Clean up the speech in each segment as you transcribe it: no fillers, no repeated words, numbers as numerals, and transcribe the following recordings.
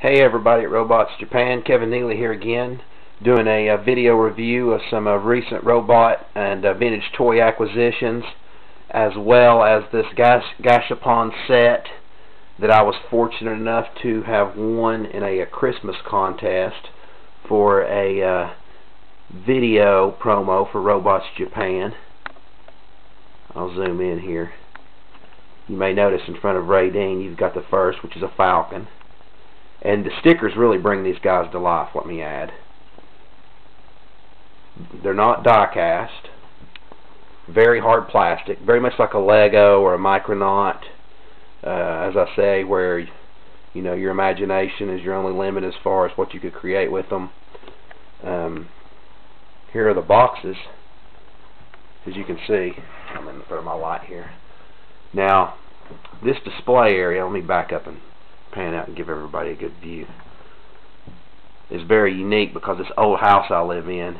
Hey everybody at Robots Japan, Kevin Neely here again, doing a video review of some recent robot and vintage toy acquisitions, as well as this gashapon set that I was fortunate enough to have won in a Christmas contest for a video promo for Robots Japan. I'll zoom in here. You may notice in front of Ray Dean you've got the first, which is a falcon. And the stickers really bring these guys to life, let me add. They're not die cast. Very hard plastic. Very much like a Lego or a micronaut. As I say, where you know your imagination is your only limit as far as what you could create with them. Here are the boxes. As you can see, I'm in front of my light here. Now, this display area, let me back up and pan out and give everybody a good view, is very unique because this old house I live in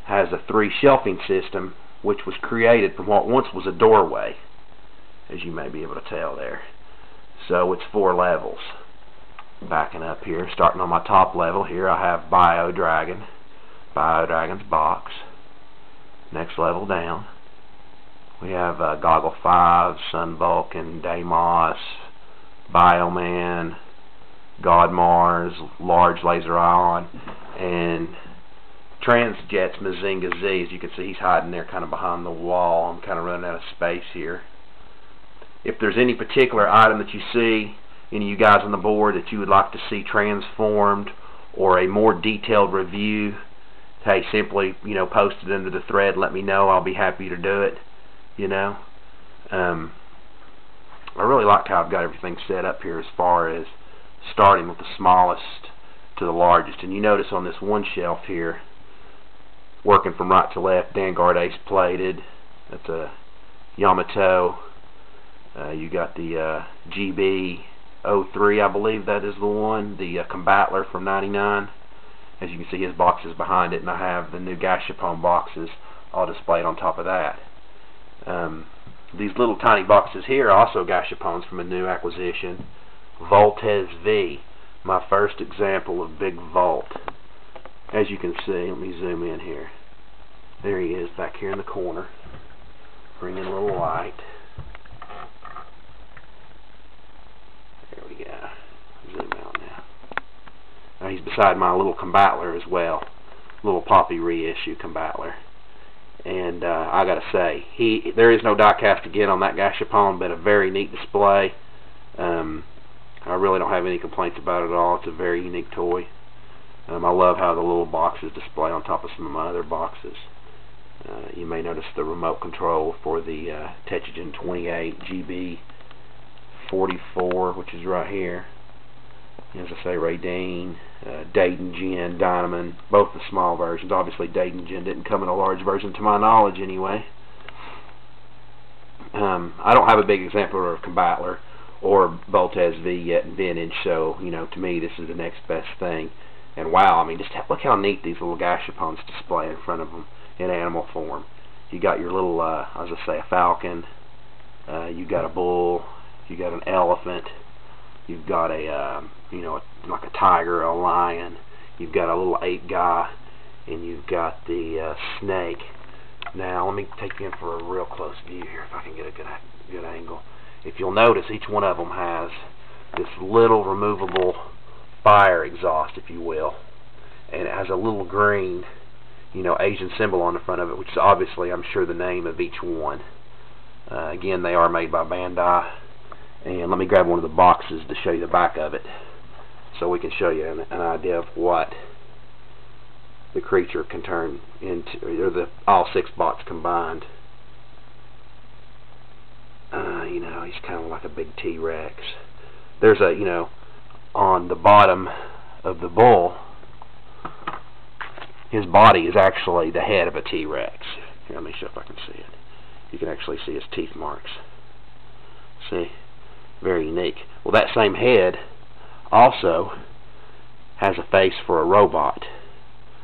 has a 3 shelving system which was created from what once was a doorway, as you may be able to tell there. So it's 4 levels. Backing up here, starting on my top level here, I have Dragon's box. Next level down we have Goggle 5, Sun Vulcan, Deimos, Bioman, God Mars, Large Laser Ion, and Transjet's Mazinga Z. As you can see, he's hiding there kind of behind the wall. I'm kind of running out of space here. If there's any particular item that you see, any of you guys on the board that you would like to see transformed or a more detailed review, hey, simply, post it into the thread, let me know. I'll be happy to do it, I really like how I've got everything set up here as far as starting with the smallest to the largest. And you notice on this one shelf here, working from right to left, Vanguard Ace plated. That's a Yamato. You got the GB03, I believe that is the one, the Combatler from '99. As you can see, his box is behind it, and I have the new gashapon boxes all displayed on top of that. These little tiny boxes here are also gashapons from a new acquisition, Voltes V, my first example of big Volt. As you can see, let me zoom in here. There he is back here in the corner. Bring in a little light. There we go. Zoom out now. Now he's beside my little Combatler as well, little Popy reissue Combatler. And I gotta say, there is no die cast again on that gashapon, but a very neat display. I really don't have any complaints about it at all. It's a very unique toy. I love how the little boxes display on top of some of my other boxes. You may notice the remote control for the Techigen 28 GB44, which is right here. As I say, Ray Dean, Dayton Gen, Dynaman, both the small versions. Obviously Dayton Gen didn't come in a large version to my knowledge anyway. I don't have a big example of Combatler or Voltes V yet in vintage, so to me this is the next best thing. And wow, I mean, just look how neat these little gashapons display in front of them in animal form. You got your little, as I say, a falcon, you got a bull, you got an elephant, you've got a, like a tiger, a lion. You've got a little ape guy, and you've got the snake. Now, let me take you in for a real close view here, if I can get a good angle. If you'll notice, each one of them has this little removable fire exhaust, if you will, and it has a little green, Asian symbol on the front of it, which is obviously, I'm sure, the name of each one. Again, they are made by Bandai. And let me grab one of the boxes to show you the back of it, so we can show you an idea of what the creature can turn into, or all 6 bots combined. He's kind of like a big T-Rex. There's a, on the bottom of the bull, his body is actually the head of a T-Rex. Here, let me show if I can see it. You can actually see his teeth marks. See? Very unique. Well, that same head also has a face for a robot,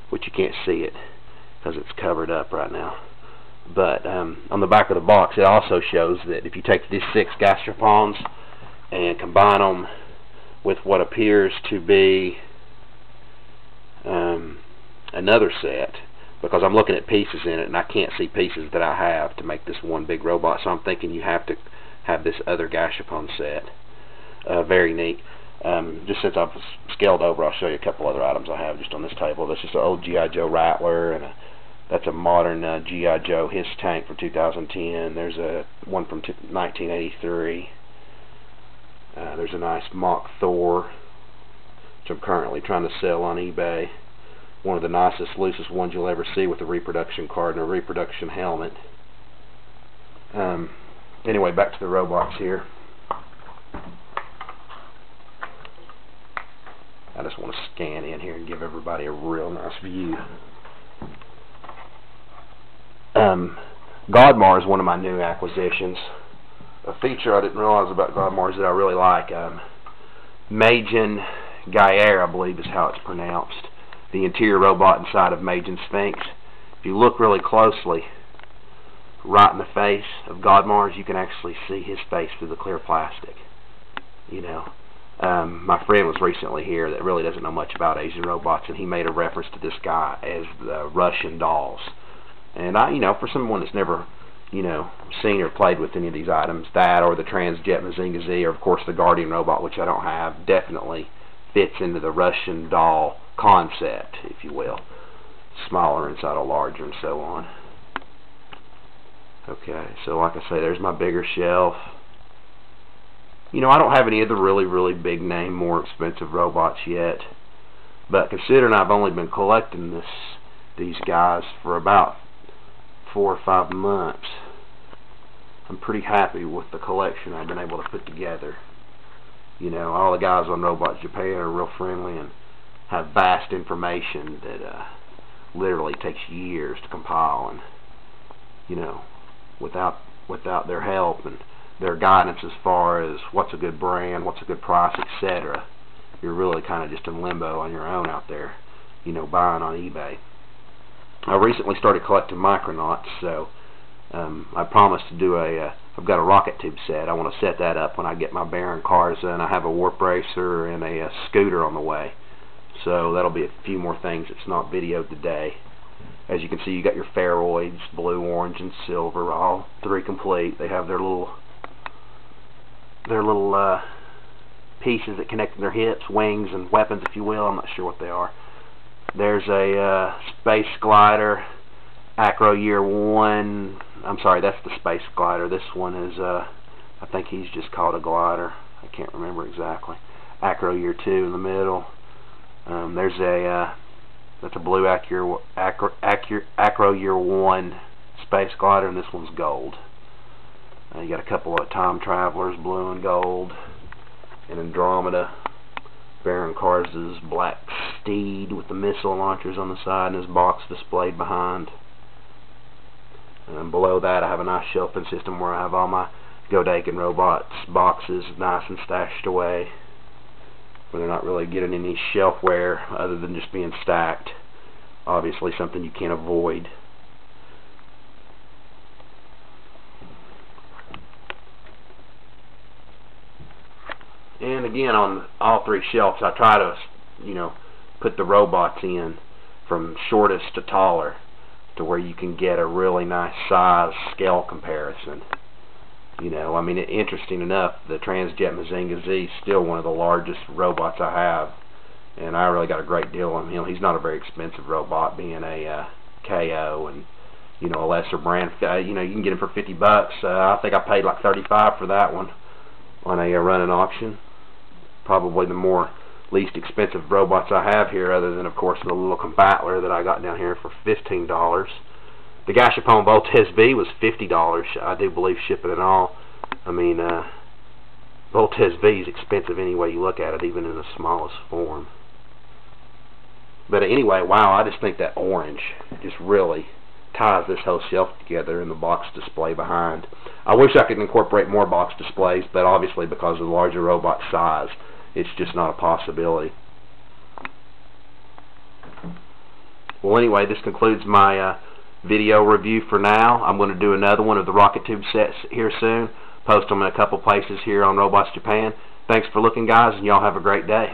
which you can't see it because it's covered up right now. But on the back of the box, it also shows that if you take these 6 gashapons and combine them with what appears to be another set, because I'm looking at pieces in it and I can't see pieces that I have to make this one big robot, so I'm thinking you have to have this other gashapon set. Very neat. Just since I've scaled over, I'll show you a couple other items I have just on this table. That's just an old G.I. Joe Rattler, and that's a modern G.I. Joe His tank for 2010. There's a one from 1983. There's a nice mock Thor, which I'm currently trying to sell on eBay. One of the nicest, loosest ones you'll ever see, with a reproduction card and a reproduction helmet. Anyway, back to the robots here. I just want to scan in here and give everybody a real nice view. Godmar is one of my new acquisitions. A feature I didn't realize about Godmar is that I really like. Majin Gaer, I believe is how it's pronounced. The interior robot inside of Majin Sphinx. If you look really closely, right in the face of Godmar's, you can actually see his face through the clear plastic. You know, my friend was recently here that really doesn't know much about Asian robots, and he made a reference to this guy as the Russian dolls. And I, you know, for someone that's never, you know, seen or played with any of these items, that or the Transjet Mazinga Z, or of course the Guardian robot, which I don't have, definitely fits into the Russian doll concept, if you will. Smaller inside a larger and so on. Okay, so like I say, there's my bigger shelf. You know, I don't have any of the really big name, more expensive robots yet, but considering I've only been collecting these guys for about 4 or 5 months, I'm pretty happy with the collection I've been able to put together. You know, all the guys on Robots Japan are real friendly and have vast information that literally takes years to compile, and you know, without their help and their guidance as far as what's a good brand, what's a good price, etc., you're really kind of just in limbo on your own out there, you know, buying on eBay. I recently started collecting micronauts, so I promised to do I've got a rocket tube set. I want to set that up when I get my Baron cars, and I have a warp racer and a scooter on the way. So that'll be a few more things that's not videoed today. As you can see, you got your Pharoids, blue, orange, and silver, all 3 complete. They have their little pieces that connect to their hips, wings, and weapons, if you will. I'm not sure what they are. There's a space glider, Acro Year 1. I'm sorry, that's the space glider. This one is, I think he's just called a glider. I can't remember exactly. Acro Year 2 in the middle. There's that's a blue Acro Year 1 space glider, and this one's gold. You got a couple of Time Travelers, blue and gold, and Andromeda. Baron Cars' black steed with the missile launchers on the side and his box displayed behind. And below that I have a nice shelving system where I have all my Godaikin robots boxes nice and stashed away, where they're not really getting any shelf wear other than just being stacked. Obviously something you can't avoid. And again, on all 3 shelves, I try to, you know, put the robots in from shortest to taller, to where you can get a really nice size scale comparison. You know, I mean, interesting enough, the Transjet Mazinga Z is still one of the largest robots I have, and I really got a great deal on him. He's not a very expensive robot, being a KO and, you know, a lesser brand. You know, you can get him for $50. I think I paid like $35 for that one on a running auction. Probably the least expensive robots I have here, other than of course the little Combatler that I got down here for $15. The Gashapon Voltes V was $50, I do believe, shipping and all. I mean, Voltes V is expensive any way you look at it, even in the smallest form. But anyway, wow, I just think that orange just really ties this whole shelf together, and the box display behind. I wish I could incorporate more box displays, but obviously because of the larger robot size, it's just not a possibility. Well, anyway, this concludes my video review for now. I'm going to do another one of the rocket tube sets here soon. Post them in a couple places here on Robots Japan. Thanks for looking, guys, and y'all have a great day.